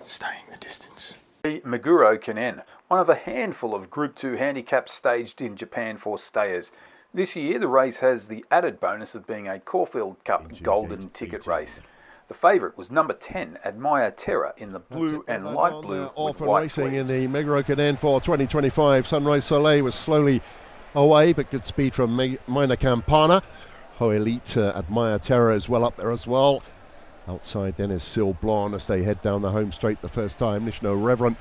staying the distance. The Meguro Kinen, one of a handful of Group 2 handicaps staged in Japan for stayers. This year the race has the added bonus of being a Caulfield Cup golden ticket race. The favourite was number 10, Adomaia Terra, in the blue and light blue with white racing sleeves. In the Meguro Kinen for 2025. Sunrise Soleil was slowly away, but good speed from Minor Campana. Hohelied, Adomaia Terra is well up there as well. Outside then is Cils as they head down the home straight the first time. Nishino Reverent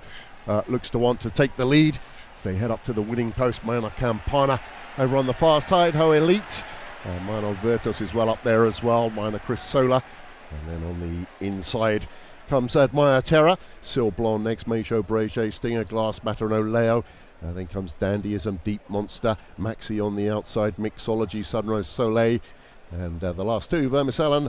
looks to want to take the lead as they head up to the winning post. Minor Campana over on the far side. Hohelied, Minor Virtus is well up there as well. Minor Cils. And then on the inside comes Adomaia Terra. Cils next, Meisho Brege, Stinger Glass, Materno Leo. Then comes Dandyism, Deep Monster, Maxi on the outside, Mixology, Sunrise Soleil. And the last two, Vermicellin,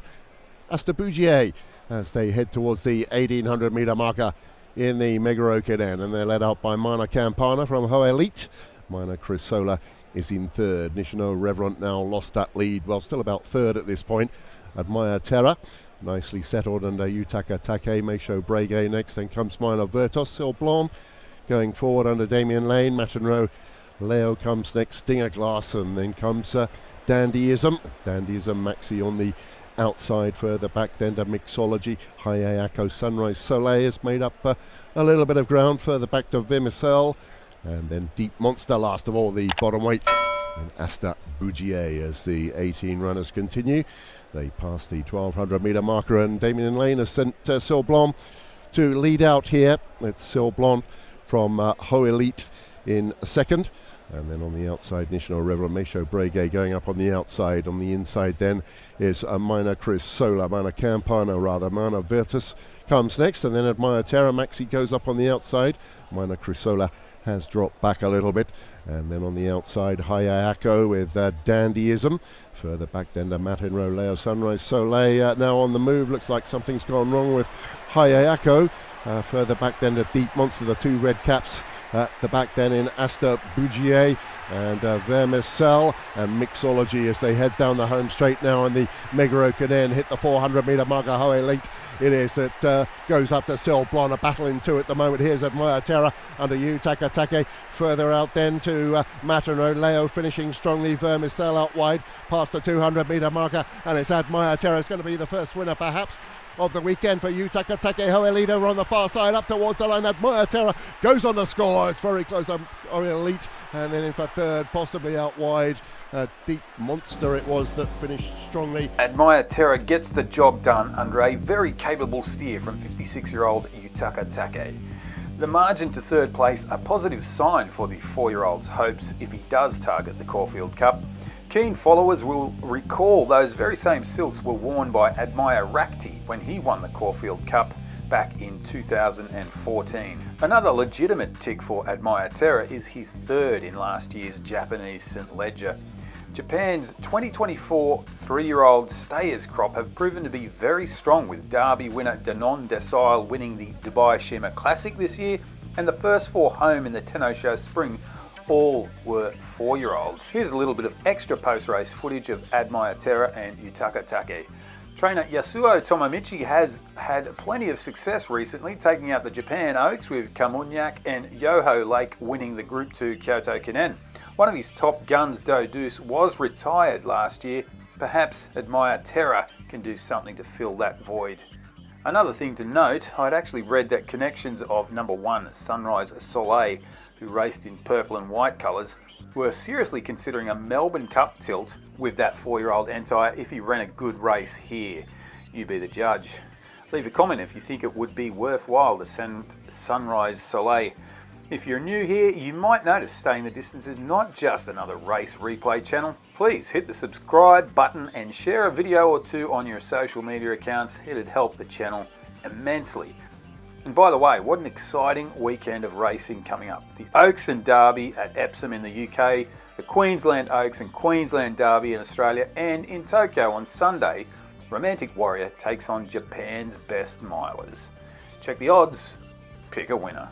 Astabougier, as they head towards the 1800 metre marker in the Meguro Kinen, and they're led out by Minor Campana from Hohelied. Minor Cils is in third. Nishino Reverent now lost that lead, well, still about third at this point. Adomaia Terra nicely settled under Yutaka Take, Meisho Brege next, then comes Minor Virtus. Cils going forward under Damien Lane. Matenro Leo comes next, Stinger Glass, and then comes Dandyism. Dandyism, Maxi on the outside, further back then to Mixology. Hayayako, Sunrise Soleil has made up a little bit of ground, further back to Vermicellin, and then Deep Monster last of all, the bottom weight, and Asta Bougier as the 18 runners continue. They pass the 1200 metre marker, and Damien Lane has sent Cils to lead out here. It's Cils from Hohelied in second. And then on the outside, Nishino Reverent, Meisho Brege going up on the outside. On the inside then is Minor Cils, Minor Campana rather. Minor Virtus comes next, and then Adomaia Terra. Maxi goes up on the outside. Minor Cils has dropped back a little bit. And then on the outside, Hayayako with Dandyism. Further back then to Matenro Leo, Sunrise Soleil now on the move. Looks like something's gone wrong with Hayayako. Further back then to Deep Monster, the two red caps at the back then in Asta Bougier and Vermicellin and Mixology as they head down the home straight now in the Meguro Kinen, hit the 400 metre marker. Hohelied it is, it goes up to Cils, a battle in two at the moment. Here's Adomaia Terra under Yutaka Take. Further out then to Matenro Leo, finishing strongly. Vermicellin out wide past the 200 metre marker, and it's Adomaia Terra. It's going to be the first winner perhaps of the weekend for Yutaka Take. Hohelied over on the far side, up towards the line. Adomaia Terra goes on the score. It's very close on Hohelied, and then in for third, possibly out wide. Deep Monster it was that finished strongly. Adomaia Terra gets the job done under a very capable steer from 56-year-old Yutaka Take. The margin to third place, a positive sign for the 4-year-old's hopes if he does target the Caulfield Cup. Keen followers will recall those very same silks were worn by Adomaia Rakti when he won the Caulfield Cup back in 2014. Another legitimate tick for Adomaia Terra is his third in last year's Japanese St. Leger. Japan's 2024 3-year-old stayers crop have proven to be very strong, with Derby winner Danon Desailly winning the Dubai Shima Classic this year, and the first four home in the Tenno Show Spring all were 4-year-olds. Here's a little bit of extra post-race footage of Adomaia Terra and Yutaka Take. Trainer Yasuo Tomomichi has had plenty of success recently, taking out the Japan Oaks with Kamunyak and Yoho Lake winning the Group 2 Kyoto Kinen. One of his top guns, Do Deuce, was retired last year. Perhaps Adomaia Terra can do something to fill that void. Another thing to note, I'd actually read that connections of number 1, Sunrise Soleil, who raced in purple and white colours, were seriously considering a Melbourne Cup tilt with that 4-year-old Entire if he ran a good race here. You be the judge. Leave a comment if you think it would be worthwhile to send Sunrise Soleil. If you're new here, you might notice Staying the Distance is not just another race replay channel. Please hit the subscribe button and share a video or two on your social media accounts. It'd help the channel immensely. And by the way, what an exciting weekend of racing coming up. The Oaks and Derby at Epsom in the UK, the Queensland Oaks and Queensland Derby in Australia, and in Tokyo on Sunday, Romantic Warrior takes on Japan's best milers. Check the odds, pick a winner.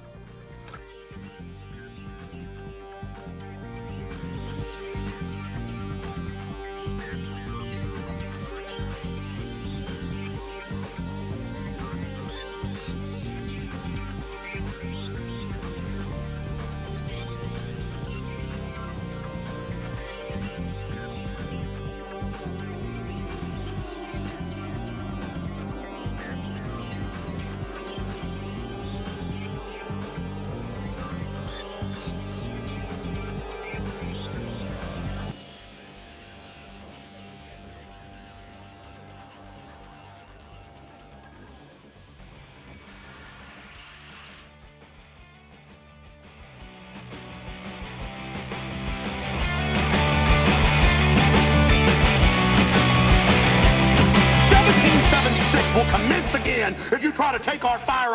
if you try to take our firearms.